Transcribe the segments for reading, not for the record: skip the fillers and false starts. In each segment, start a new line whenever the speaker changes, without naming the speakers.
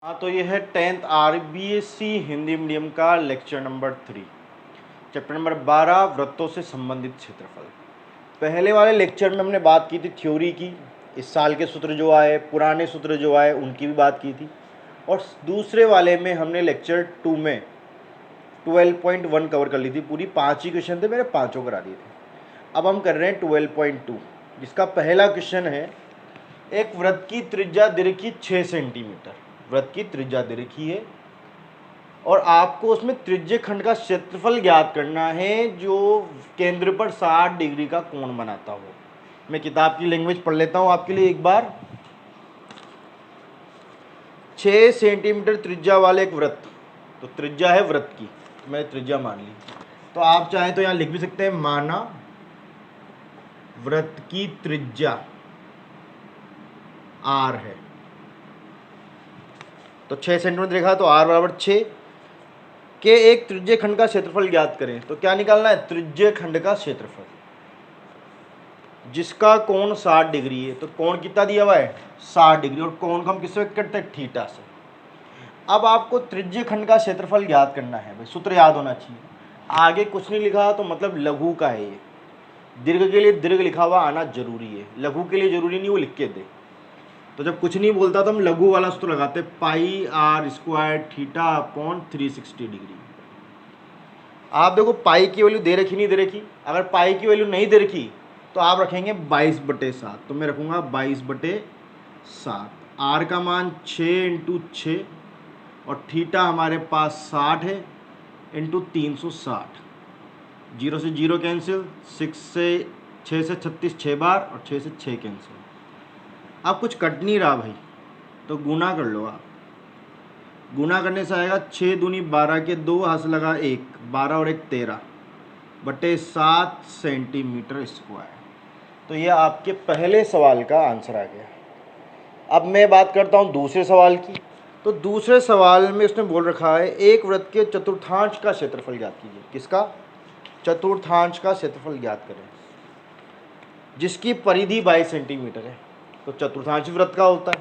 हाँ, तो ये है 10th RBSC हिंदी मीडियम का लेक्चर नंबर 3, चैप्टर नंबर 12, वृत्तों से संबंधित क्षेत्रफल। पहले वाले लेक्चर में हमने बात की थी थ्योरी की, इस साल के सूत्र जो आए, पुराने सूत्र जो आए उनकी भी बात की थी, और दूसरे वाले में हमने लेक्चर 2 में 12.1 कवर कर ली थी। पूरी 5 ही क्वेश्चन थे, मैंने पाँचों करा दिए थे। अब हम कर रहे हैं 12.2, जिसका पहला क्वेश्चन है, एक वृत्त की त्रिज्या दीर्घी 6 सेंटीमीटर, वृत्त की त्रिज्या दीर्घी है और आपको उसमें त्रिज्य खंड का क्षेत्रफल ज्ञात करना है जो केंद्र पर 60 डिग्री का कोण बनाता हो। मैं किताब की लैंग्वेज पढ़ लेता हूं आपके लिए एक बार। 6 सेंटीमीटर त्रिज्या वाले एक वृत्त, तो त्रिज्या है वृत्त की, तो मैंने त्रिज्या मान ली। तो आप चाहें तो यहां लिख भी सकते हैं, माना वृत्त की त्रिज्या r है। तो 6 सेंटीमीटर देखा तो r बराबर 6 के एक त्रिज्य खंड का क्षेत्रफल ज्ञात करें। तो क्या निकालना है? त्रिज्य खंड का क्षेत्रफल जिसका कोण 60 डिग्री है। तो कोण कितना दिया हुआ है? 60 डिग्री, और कोण को हम किससे व्यक्त करते हैं? थीटा से। अब आपको त्रिज्य खंड का क्षेत्रफल ज्ञात करना है, भाई सूत्र याद होना चाहिए। आगे कुछ नहीं लिखा तो मतलब लघु का है ये। दीर्घ के लिए दीर्घ लिखा हुआ आना जरूरी है, लघु के लिए जरूरी नहीं, वो लिख के दे। तो जब कुछ नहीं बोलता तो हम लघु वाला सूत्र लगाते, pi r square theta upon 360 degree. आप देखो पाई की वैल्यू दे रखी नहीं दे रखी, अगर पाई की वैल्यू नहीं दे रखी तो आप रखेंगे 22/7। तो मैं रखूंगा 22/7। आर का मान 6 इंटू 6 और थीटा हमारे पास 60 है इंटू 360। 0 से 0 कैंसिल, 6 से 36 6 बार, और 6 से 6 कैंसिल। अब कुछ कट नहीं रहा भाई, तो गुना कर लो आप। गुना करने से आएगा 6 दूनी 12 के 2, हाथ से लगा 1, 12 और 1 13/7 सेंटीमीटर स्क्वायर। तो ये आपके पहले सवाल का आंसर आ गया। अब मैं बात करता हूँ दूसरे सवाल की। तो दूसरे सवाल में उसने बोल रखा है, एक वृत्त के चतुर्थांश का क्षेत्रफल ज्ञात कीजिए। किसका? चतुर्थांश का क्षेत्रफल ज्ञात करें जिसकी परिधि 22 सेंटीमीटर है। तो चतुर्थांश वृत्त का होता है,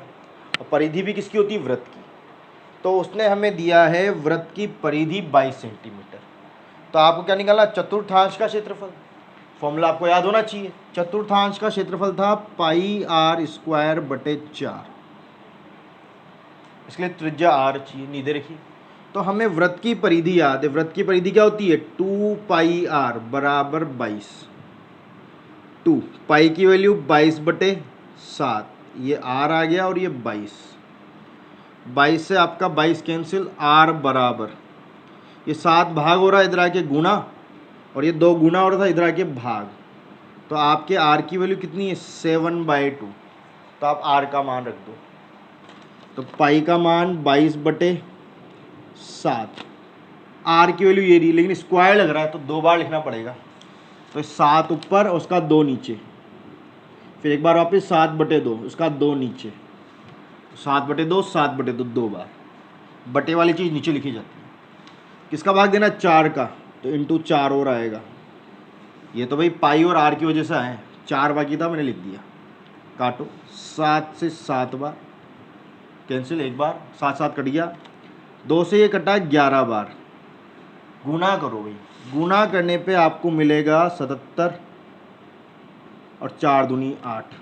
और परिधि भी किसकी होती है? वृत्त की। तो उसने हमें दिया है वृत्त की परिधि 22 सेंटीमीटर। तो आपको क्या निकालना? चतुर्थांश का क्षेत्रफल। फॉर्मूला आपको याद होना चाहिए। चतुर्थांश का क्षेत्रफल था पाई आर स्क्वायर बटे 4, इसलिए त्रिज्या आर चाहिए, नीचे रखिए। तो हमें वृत्त की परिधि याद है। वृत्त की परिधि क्या होती है? 2 पाई आर बराबर 22। 2 पाई की वैल्यू 22/7, ये आर आ गया, और ये 22 से आपका 22 कैंसिल, आर बराबर ये 7 भाग हो रहा है, इधर आके गुना, और ये 2 गुना हो रहा था, इधर आके भाग। तो आपके आर की वैल्यू कितनी है? 7/2। तो आप आर का मान रख दो। तो पाई का मान 22/7, आर की वैल्यू ये रही, लेकिन स्क्वायर लग रहा है तो 2 बार लिखना पड़ेगा। तो 7 ऊपर और उसका 2 नीचे, फिर एक बार वापस 7/2, उसका 2 नीचे, 7/2 7/2 2 बार। बटे वाली चीज़ नीचे लिखी जाती है। किसका भाग देना? 4 का, तो इंटू 4 और आएगा। ये तो भाई पाई और आर की वजह से आए, 4 बाकी था, मैंने लिख दिया। काटो, 7 से 7 बार कैंसिल, एक बार, 7 7 कट गया, 2 से ये कटा 11 बार। गुना करो भाई, गुना करने पे आपको मिलेगा 77, और 4 दूनी 8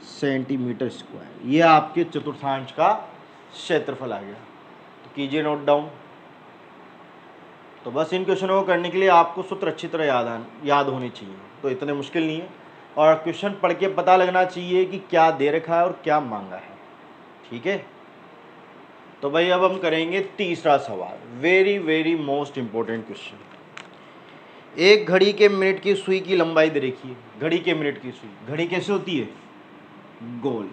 सेंटीमीटर स्क्वायर। ये आपके चतुर्थांश का क्षेत्रफल आ गया। तो कीजिए नोट डाउन। तो बस इन क्वेश्चनों को करने के लिए आपको सूत्र अच्छी तरह याद होने चाहिए, तो इतने मुश्किल नहीं है। और क्वेश्चन पढ़ के पता लगना चाहिए कि क्या दे रखा है और क्या मांगा है, ठीक है। तो भाई अब हम करेंगे तीसरा सवाल, very very most important question. एक घड़ी के मिनट की सुई की लंबाई दे रखी है। घड़ी के मिनट की सुई, घड़ी कैसे होती है? गोल।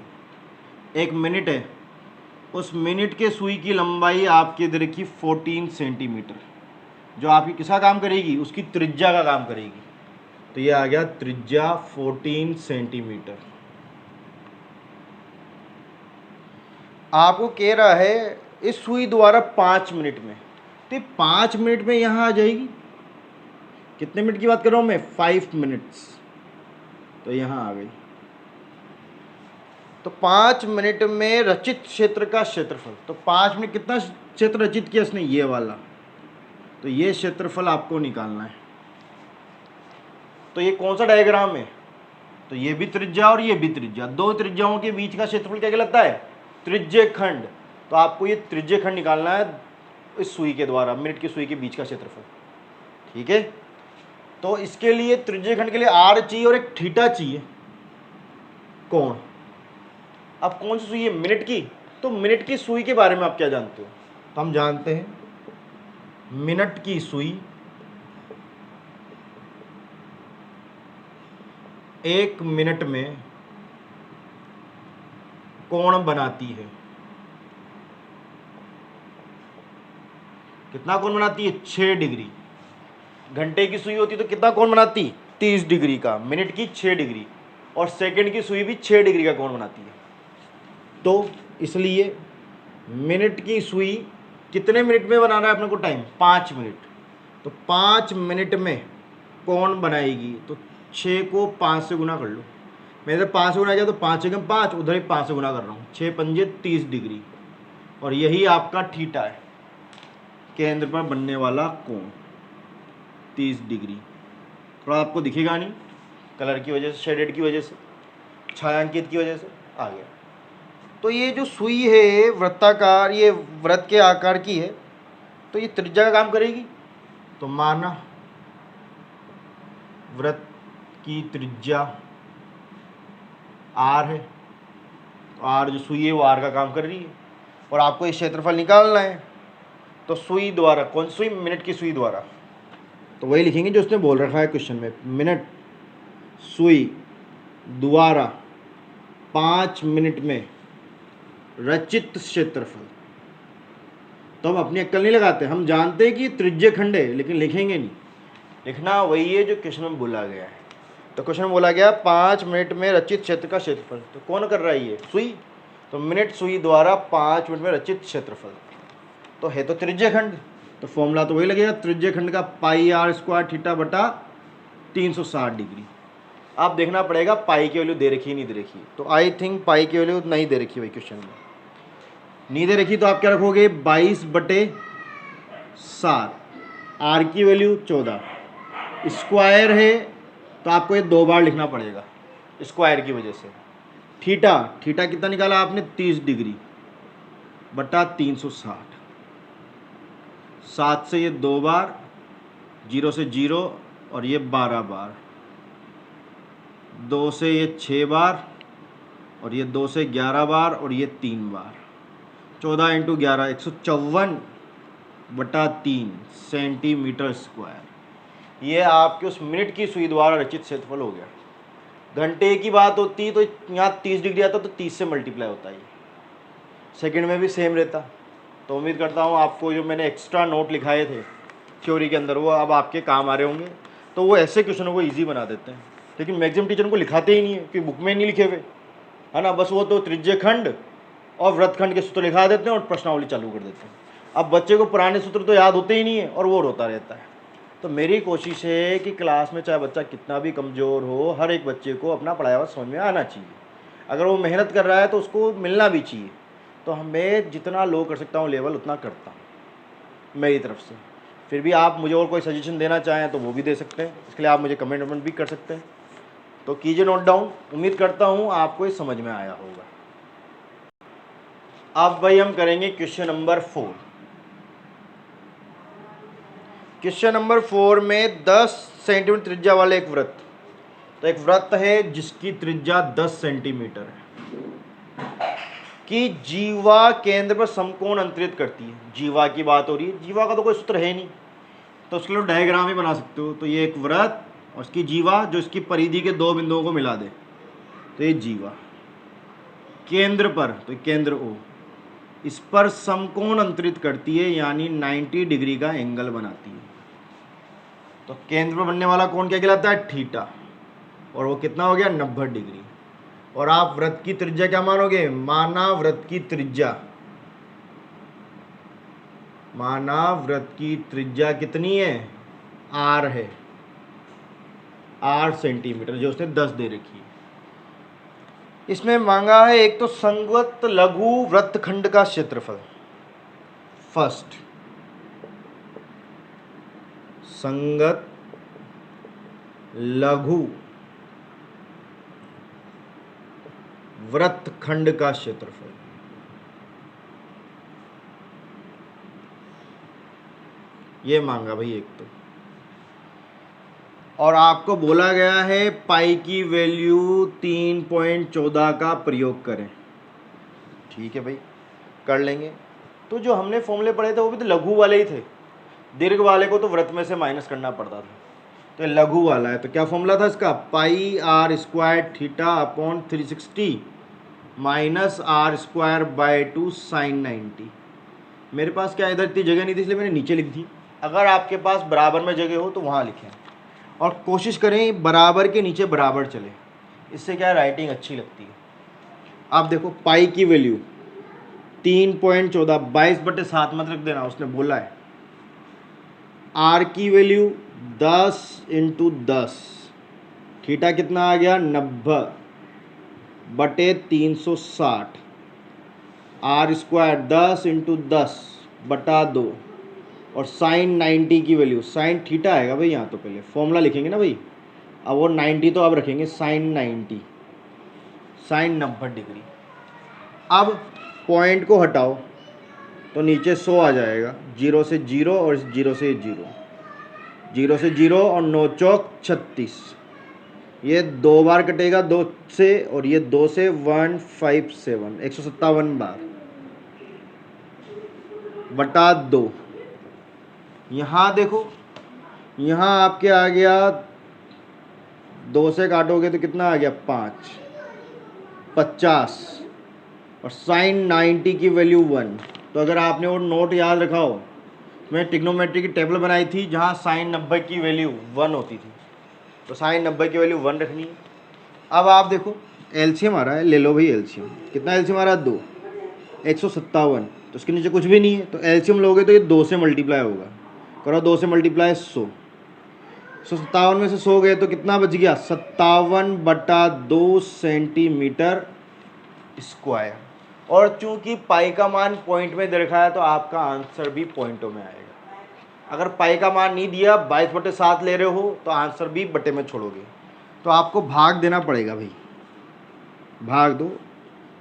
एक मिनट है, उस मिनट के सुई की लंबाई आपके दे रखी 14 सेंटीमीटर, जो आपकी किसका काम करेगी? उसकी त्रिज्या का काम करेगी। तो ये आ गया त्रिज्या 14 सेंटीमीटर। आपको कह रहा है इस सुई द्वारा 5 मिनट में, तो 5 मिनट में यहां आ जाएगी। कितने मिनट की बात कर रहा हूं मैं? 5 मिनट्स। तो यहां आ गई। तो 5 मिनट में रचित क्षेत्र का क्षेत्रफल, तो 5 मिनट कितना क्षेत्र रचित किया इसने, ये वाला, तो ये क्षेत्रफल आपको निकालना है। तो ये कौन सा डायग्राम है, तो ये भी त्रिज्या और ये भी त्रिज्या, दो त्रिज्याओं के बीच का क्षेत्रफल क्या कहलाता है, त्रिज्य खंड। तो आपको ये त्रिज्य खंड निकालना है इस सुई के द्वारा, मिनट की सुई के बीच का क्षेत्रफल, ठीक है। तो इसके लिए त्रिज्य खंड के लिए आर चाहिए और एक थीटा चाहिए, कोण। अब कौन सी सुई है, मिनट की, तो मिनट की सुई के बारे में आप क्या जानते हो, तो हम जानते हैं मिनट की सुई 1 मिनट में कोण बनाती है। कितना कोण बनाती है, 6 डिग्री। घंटे की सुई होती तो कितना कोण बनाती, 30 डिग्री का। मिनट की 6 डिग्री, और सेकंड की सुई भी 6 डिग्री का कोण बनाती है। तो इसलिए मिनट की सुई कितने मिनट में बनाना है अपने को टाइम, 5 मिनट। तो 5 मिनट में कोण बनाएगी, तो 6 को 5 से गुना कर लो। मेरे 5 से गुना किया तो 5 एकम 5, उधर ही 5 से गुना कर रहा हूँ, 6 पंजे 30 डिग्री, और यही आपका थीटा है, केंद्र पर बनने वाला कोण 30 डिग्री। थोड़ा आपको दिखेगा नहीं, कलर की वजह से, शेडेड की वजह से, छायांकित की वजह से आ गया। तो ये जो सुई है वृत्ताकार, ये वृत्त के आकार की है, तो ये त्रिज्या का काम करेगी। तो माना वृत्त की त्रिज्या आर है, तो आर जो सुई है वो आर का काम कर रही है, और आपको ये क्षेत्रफल निकालना है। तो सुई द्वारा, कौन सी सुई, मिनट की सुई द्वारा, तो वही लिखेंगे जो उसने बोल रखा है क्वेश्चन में, मिनट सुई द्वारा 5 मिनट में रचित क्षेत्रफल। तो हम अपनी अक्ल नहीं लगाते, हम जानते हैं कि त्रिज्य खंड है, लेकिन लिखेंगे नहीं। लिखना वही है जो क्वेश्चन में बोला गया है। तो क्वेश्चन में बोला गया 5 मिनट में रचित क्षेत्र का क्षेत्रफल, तो कौन कर रहा है ये, सुई। तो मिनट सुई द्वारा 5 मिनट में रचित क्षेत्रफल, तो है तो त्रिज्य खंड, तो फॉर्मूला तो वही लगेगा, त्रिज्य खंड का पाई आर स्क्वायर थीटा बटा 360 डिग्री। आप देखना पड़ेगा पाई की वैल्यू दे रखी है नहीं दे रखी, तो आई थिंक पाई की वैल्यू नहीं दे रखी भाई क्वेश्चन में, नहीं दे रखी। तो आप क्या रखोगे, 22/7, आर की वैल्यू 14, स्क्वायर है तो आपको ये 2 बार लिखना पड़ेगा स्क्वायर की वजह से। थीटा, थीटा कितना निकाला आपने, 30 डिग्री बटा 360, 7 से ये 2 बार, 0 से 0, और ये 12 बार, 2 से ये 6 बार, और ये 2 से 11 बार, और ये 3 बार, 14 × 11 154/3 सेंटीमीटर स्क्वायर। ये आपके उस मिनट की सुई द्वारा रचित क्षेत्रफल हो गया। घंटे की बात होती तो यहाँ 30 डिग्री आता तो 30 से मल्टीप्लाई होता है, सेकंड में भी सेम रहता। तो उम्मीद करता हूँ आपको जो मैंने एक्स्ट्रा नोट लिखाए थे थ्योरी के अंदर वो अब आपके काम आ रहे होंगे। तो वो ऐसे क्वेश्चनों को ईजी बना देते हैं, लेकिन मैक्सिमम टीचर को लिखाते ही नहीं है, क्योंकि बुक में नहीं लिखे हुए है ना, बस वो तो त्रिज्य खंड और वृत्तखंड के सूत्र लिखा देते हैं और प्रश्नावली चालू कर देते हैं। अब बच्चे को पुराने सूत्र तो याद होते ही नहीं है और वो रोता रहता है। तो मेरी कोशिश है कि क्लास में चाहे बच्चा कितना भी कमज़ोर हो, हर एक बच्चे को अपना पढ़ाया हुआ समझ में आना चाहिए। अगर वो मेहनत कर रहा है तो उसको मिलना भी चाहिए। तो मैं जितना लो कर सकता हूँ लेवल उतना करता हूँ मेरी तरफ से। फिर भी आप मुझे और कोई सजेशन देना चाहें तो वो भी दे सकते हैं, इसके लिए आप मुझे कमेंट वमेंट भी कर सकते हैं। तो कीजिए नोट डाउन। उम्मीद करता हूँ आपको ये समझ में आया होगा। अब भाई हम करेंगे क्वेश्चन नंबर 4। क्वेश्चन नंबर 4 में 10 सेंटीमीटर त्रिज्या वाले एक वृत्त, तो एक वृत्त है जिसकी त्रिज्या 10 सेंटीमीटर है, कि जीवा केंद्र पर समकोण अंतरित करती है। जीवा की बात हो रही है, जीवा का तो कोई सूत्र है नहीं, तो उसके लिए डायग्राम ही बना सकते हो। तो ये एक वृत्त और उसकी जीवा जो इसकी परिधि के 2 बिंदुओं को मिला दे, तो ये जीवा केंद्र पर, तो केंद्र O इस पर समकोण अंतरित करती है, यानी 90 डिग्री का एंगल बनाती है। तो केंद्र पर बनने वाला कोण क्या कहलाता है, थीटा, और वो कितना हो गया, 90 डिग्री। और आप वृत्त की त्रिज्या क्या मानोगे, माना वृत्त की त्रिज्या कितनी है, r है, 8 सेंटीमीटर, जो उसने 10 दे रखी है। इसमें मांगा है एक तो संगत लघु वृत्तखंड का क्षेत्रफल। फर्स्ट, संगत लघु वृत्तखंड का क्षेत्रफल। ये मांगा भाई एक तो, और आपको बोला गया है पाई की वैल्यू 3.14 का प्रयोग करें। ठीक है भाई, कर लेंगे। तो जो हमने फॉर्मूले पढ़े थे वो भी तो लघु वाले ही थे, दीर्घ वाले को तो वृत्त में से माइनस करना पड़ता था। तो लघु वाला है, तो क्या फॉर्मूला था इसका? Pi r square theta upon 360 minus are square by 2 sine 90। मेरे पास क्या इधर इतनी जगह नहीं थी इसलिए मैंने नीचे लिख दी। अगर आपके पास बराबर में जगह हो तो वहाँ लिखें, और कोशिश करें बराबर के नीचे बराबर चले, इससे क्या राइटिंग अच्छी लगती है। आप देखो पाई की वैल्यू 3.14, 22/7 मत रख देना, उसने बोला है। आर की वैल्यू 10 × 10, थीटा कितना आ गया? 90/360, आर स्क्वायर 10 × 10/2, और साइन 90 की वैल्यू, साइन थीटा आएगा भाई यहाँ, तो पहले फॉर्मूला लिखेंगे ना भाई, अब वो 90 तो अब रखेंगे साइन 90, साइन 90 डिग्री। अब पॉइंट को हटाओ तो नीचे 100 आ जाएगा, 0 से 0 और 0 से 0, 0 से 0 और 9 चौक 36, ये 2 बार कटेगा 2 से, और ये 2 से 157, 157 बार बटा 2। यहाँ देखो, यहाँ आपके आ गया 2 से काटोगे तो कितना आ गया? 5, 50, और साइन 90 की वैल्यू 1। तो अगर आपने वो नोट याद रखा हो, मैंने ट्रिग्नोमेट्री की टेबल बनाई थी जहाँ साइन 90 की वैल्यू 1 होती थी, तो साइन 90 की वैल्यू 1 रखनी है। अब आप देखो एलसीएम आ रहा है, ले लो भाई एलसीएम। कितना एलसीएम आ रहा है? 2, 157, तो उसके नीचे कुछ भी नहीं है, तो एलसीएम लोगे तो ये 2 से मल्टीप्लाई होगा, करो 2 से मल्टीप्लाई 100, 157 में से 100 गए तो कितना बच गया? 57/2 सेंटीमीटर स्क्वायर। और चूंकि पाई का मान पॉइंट में दे रखा है तो आपका आंसर भी पॉइंटों में आएगा। अगर पाई का मान नहीं दिया, 22/7 ले रहे हो, तो आंसर भी बटे में छोड़ोगे, तो आपको भाग देना पड़ेगा भाई, भाग दो।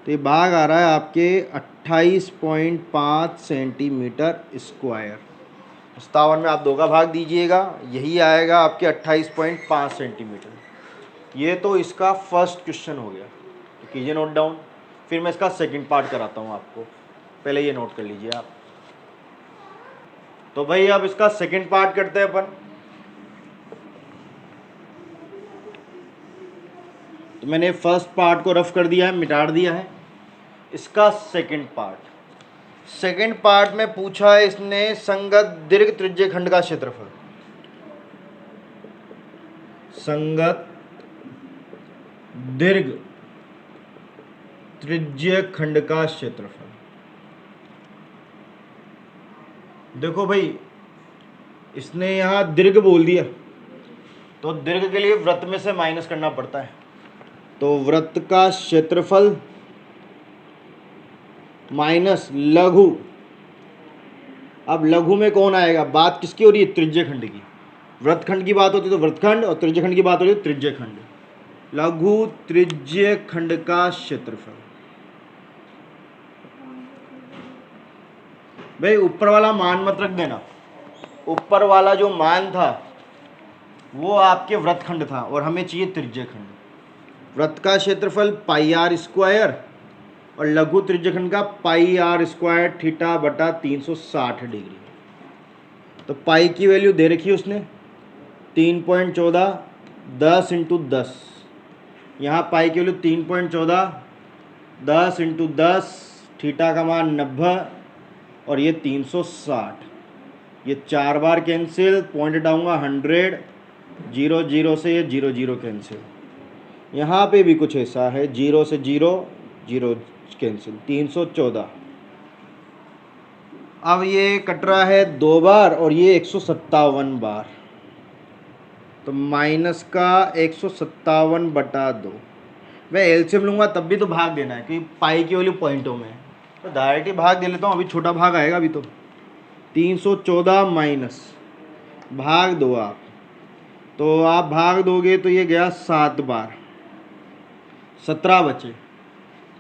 तो ये भाग आ रहा है आपके 28.5 सेंटीमीटर स्क्वायर। 57 में आप 2 का भाग दीजिएगा, यही आएगा आपके 28.5 सेंटीमीटर। ये तो इसका फर्स्ट क्वेश्चन हो गया, तो कीजिए नोट डाउन। फिर मैं इसका सेकंड पार्ट कराता हूँ आपको, पहले ये नोट कर लीजिए आप। तो भाई अब इसका सेकंड पार्ट करते हैं अपन। तो मैंने फर्स्ट पार्ट को रफ कर दिया है, मिटा दिया है। इसका सेकंड पार्ट में पूछा है इसने संगत दीर्घ त्रिज्य खंड का क्षेत्रफल। संगत दीर्घ त्रिज्य खंड का क्षेत्रफल। देखो भाई, इसने यहां दीर्घ बोल दिया, तो दीर्घ के लिए वृत्त में से माइनस करना पड़ता है। तो वृत्त का क्षेत्रफल माइनस लघु। अब लघु में कौन आएगा? बात किसकी हो रही है? त्रिज्य खंड की। वृत्तखंड की बात होती है तो वृत्तखंड, और त्रिज्य खंड की बात हो रही है त्रिज्य खंड। लघु त्रिज्य खंड का क्षेत्रफल। भाई ऊपर वाला मान मत रख देना, ऊपर वाला जो मान था वो आपके वृत्तखंड था, और हमें चाहिए त्रिज्य खंड। वृत्त का क्षेत्रफल पाई आर स्क्वायर, और लघु त्रिज्यखंड का पाई आर स्क्वायर थीटा बटा 360 डिग्री। तो पाई की वैल्यू दे रखी है उसने 3.14, 10 × 10। यहाँ पाई की वैल्यू 3.14, 10 × 10, थीटा का मान 90, और ये 360। ये 4 बार कैंसिल, पॉइंट हटाऊंगा 100, 0 0 से ये 0 0 कैंसिल। यहाँ पे भी कुछ ऐसा है, 0 से 0 0 कैंसिल, 314। अब ये कट रहा है 2 बार, और ये 157 बार, तो माइनस का 157/2। मैं एलसीएम लूँगा तब भी तो भाग देना है, क्योंकि पाई की वैल्यू पॉइंटों में है, तो डायरेक्ट ही भाग दे लेता हूँ। अभी छोटा भाग आएगा अभी तो 314 माइनस भाग दो आप, तो आप भाग दोगे तो ये गया 7 बार, 17 बचे,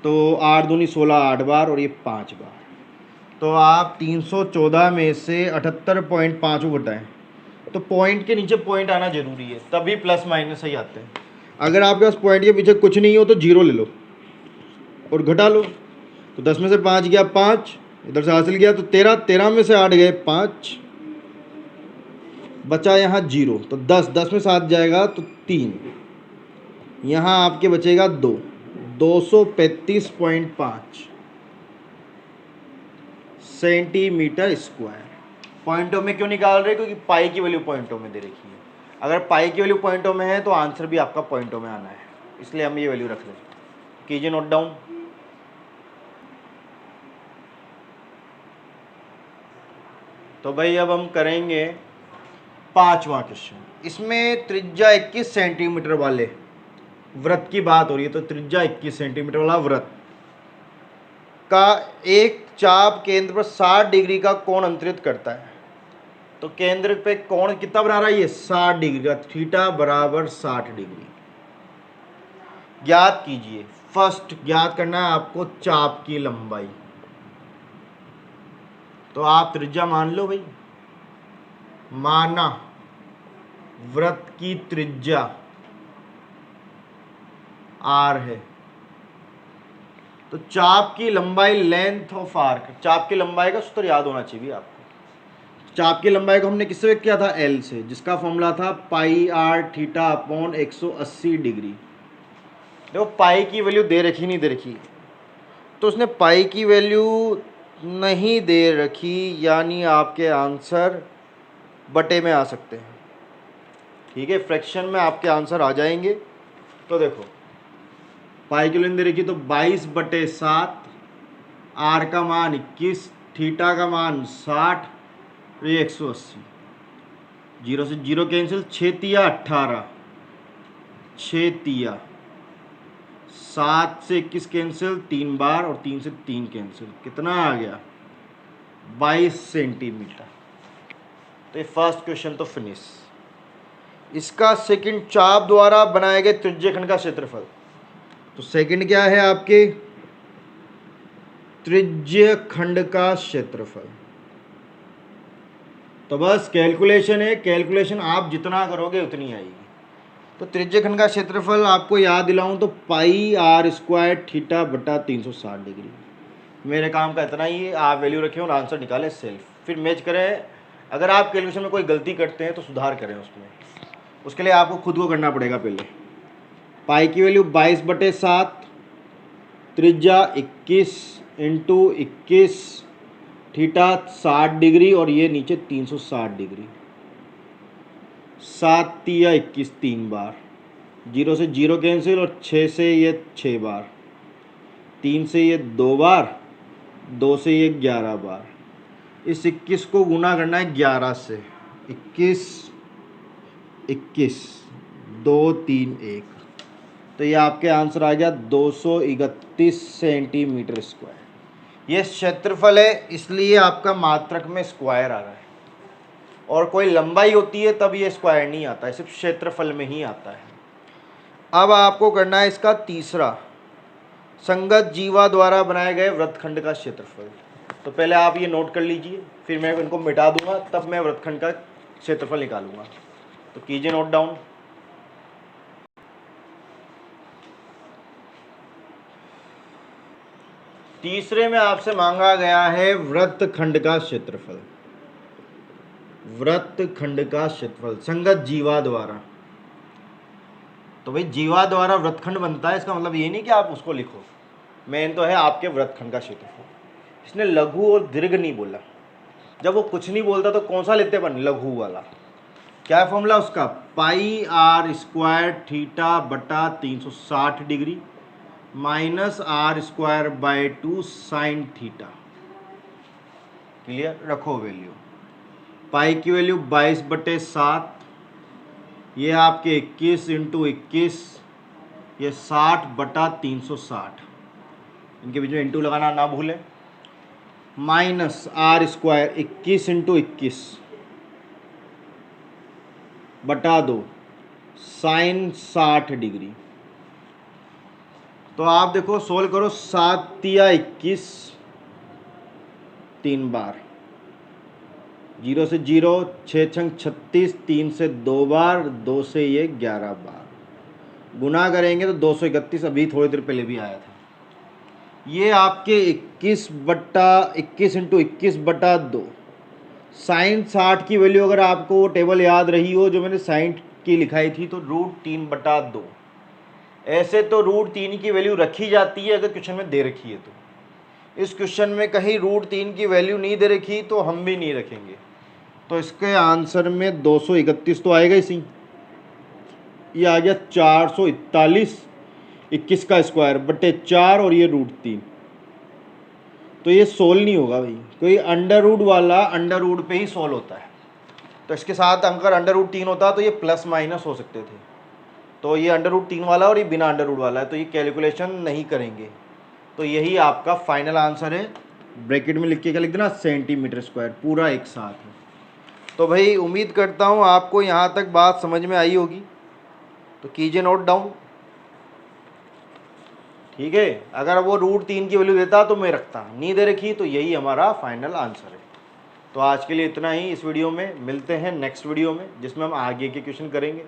तो 8 दूनी 16, 8 बार और ये 5 बार। तो आप 314 में से 78.5 घटाएं, तो पॉइंट के नीचे पॉइंट आना जरूरी है, तभी प्लस माइनस सही आते हैं। अगर आपके पास पॉइंट के पीछे कुछ नहीं हो तो जीरो ले लो और घटा लो। तो 10 में से 5 गया 5, इधर से हासिल गया तो 13, 13 में से 8 गए 5, बचा यहाँ जीरो, तो 10, 10 में 7 जाएगा तो 3, यहाँ आपके बचेगा 2, 235.5 सेंटीमीटर स्क्वायर। पॉइंटों में क्यों निकाल रहे, क्योंकि पाई की वैल्यू पॉइंटों में दे रखी है। अगर पाई की वैल्यू पॉइंटों में है तो आंसर भी आपका पॉइंटों में आना है, इसलिए हम ये वैल्यू रख रहे हैं। कीजिए नोट डाउन। तो भाई अब हम करेंगे 5वां क्वेश्चन। इसमें त्रिज्या 21 सेंटीमीटर वाले वृत्त की बात हो रही है। तो त्रिज्या 21 सेंटीमीटर वाला वृत्त का एक चाप केंद्र पर 60 डिग्री का कोण अंतरित करता है। तो केंद्र पे कोण कितना बना रहा है ये, 60 डिग्री का, थीटा बराबर 60 डिग्री। ज्ञात कीजिए, फर्स्ट ज्ञात करना है आपको चाप की लंबाई। तो आप त्रिज्या मान लो भाई, माना वृत्त की त्रिज्या r है, तो चाप की लंबाई लेंथ ऑफ आर्क, चाप की लंबाई का सूत्र याद होना चाहिए आपको। चाप की लंबाई को हमने किससे व्यक्त किया था, l से, जिसका फॉर्मूला था पाई r थीटा अपॉन 180 डिग्री। देखो पाई की वैल्यू दे रखी नहीं दे रखी, तो उसने पाई की वैल्यू नहीं दे रखी, यानी आपके आंसर बटे में आ सकते हैं। ठीक है, फ्रैक्शन में आपके आंसर आ जाएंगे। तो देखो पाई की वैल्यू दे रखी तो 22/7, आर का मान 21, थीटा का मान 60, ये 180, जीरो से जीरो कैंसिल, 6 तिया 18, 6 तिया, 7 से 21 कैंसिल 3 बार और 3 से 3 कैंसिल, कितना आ गया 22 सेंटीमीटर। तो ये फर्स्ट क्वेश्चन तो फिनिश। इसका सेकंड, चाप द्वारा बनाए गए त्रिज्यखंड का क्षेत्रफल। तो सेकंड क्या है आपके, त्रिज्यखंड का क्षेत्रफल। तो बस कैलकुलेशन है, कैलकुलेशन आप जितना करोगे उतनी आएगी। तो त्रिज्यखंड का क्षेत्रफल आपको याद दिलाऊं तो पाई r स्क्वायर थीटा बटा 360 डिग्री। मेरे काम का इतना ही है, आप वैल्यू रखें और आंसर निकालें सेल्फ, फिर मैच करें। अगर आप कैलकुलेशन में कोई गलती करते हैं तो सुधार करें उसमें, उसके लिए आपको खुद को करना पड़ेगा। पहले पाई की वैल्यू 22/7, त्रिज्या 21 इंटू 21, थीटा 60 डिग्री और ये नीचे 360 डिग्री, 7 तिया 21 3 बार, जीरो से जीरो कैंसिल और 6 से ये 6 बार, 3 से ये 2 बार, 2 से ये 11 बार। इस 21 को गुना करना है 11 से, 21 21 2 3 1, तो ये आपके आंसर आ गया 231 सेंटीमीटर स्क्वायर। ये क्षेत्रफल है, इसलिए आपका मात्रक में स्क्वायर आ रहा है, और कोई लंबाई होती है तब ये स्क्वायर नहीं आता है, सिर्फ क्षेत्रफल में ही आता है। अब आपको करना है इसका तीसरा, संगत जीवा द्वारा बनाए गए वृत्तखंड का क्षेत्रफल। तो पहले आप ये नोट कर लीजिए, फिर मैं इनको मिटा दूंगा, तब मैं वृत्तखंड का क्षेत्रफल निकालूंगा। तो कीजिए नोट डाउन। तीसरे में आपसे मांगा गया है वृत्तखंड का क्षेत्रफल, वृत्तखंड का क्षेत्रफल संगत जीवा द्वारा। तो भाई जीवा द्वारा वृत्तखंड बनता है, इसका मतलब ये नहीं कि आप उसको लिखो, मेन तो है आपके वृत्तखंड का क्षेत्रफल। इसने लघु और दीर्घ नहीं बोला, जब वो कुछ नहीं बोलता तो कौन सा लेते अपन, लघु वाला। क्या फॉर्मूला उसका, पाई r स्क्वायर थीटा बटा 360 degree minus r square by 2 sine theta. Clear, रखो वैल्यू। पाई की वैल्यू 22/7, ये आपके 21 इंटू 21, ये 60/360, इनके बीच में इंटू लगाना ना भूलें, minus are square 21 × 21/2 sine 60 degree. तो आप देखो सोल्व करो, 7 तिया 21, 3 बार, 0 से 0, 6 छंग 36, 3 से 2 बार, 2 से ये 11 बार, गुना करेंगे तो 231, अभी थोड़ी देर पहले भी आया था। ये आपके 21 × 21/2 साइन 60 की वैल्यू, अगर आपको वो टेबल याद रही हो जो मैंने साइन की लिखाई थी, तो √3/2। ऐसे तो √3 की वैल्यू रखी जाती है अगर क्वेश्चन में दे रखी है तो। इस क्वेश्चन में कहीं √3 की वैल्यू नहीं दे रखी तो हम भी नहीं रखेंगे। तो इसके आंसर में 231 तो आएगा इसी, ये आ गया 441, 21 का स्क्वायर बटे 4 और ये √3। तो ये सोल्व नहीं होगा भाई, कोई अंडर रूट वाला अंडर रूट पे ही सोल्व होता है। तो इसके साथ अगर अंडर √3 होता तो ये प्लस माइनस हो सकते थे, तो ये अंडर √3 वाला और ये बिना अंडर रूट वाला है, तो ये कैलकुलेशन नहीं करेंगे। तो यही आपका फाइनल आंसर है। ब्रैकेट में लिख के क्या लिख देना, सेंटीमीटर², पूरा एक साथ है। तो भाई उम्मीद करता हूँ आपको यहाँ तक बात समझ में आई होगी, तो कीजिए नोट डाउन, ठीक है। अगर वो √3 की वैल्यू देता तो मैं रखता, नहीं दे रखी तो यही हमारा फाइनल आंसर है। तो आज के लिए इतना ही इस वीडियो में, मिलते हैं नेक्स्ट वीडियो में जिसमें हम आगे के क्वेश्चन करेंगे।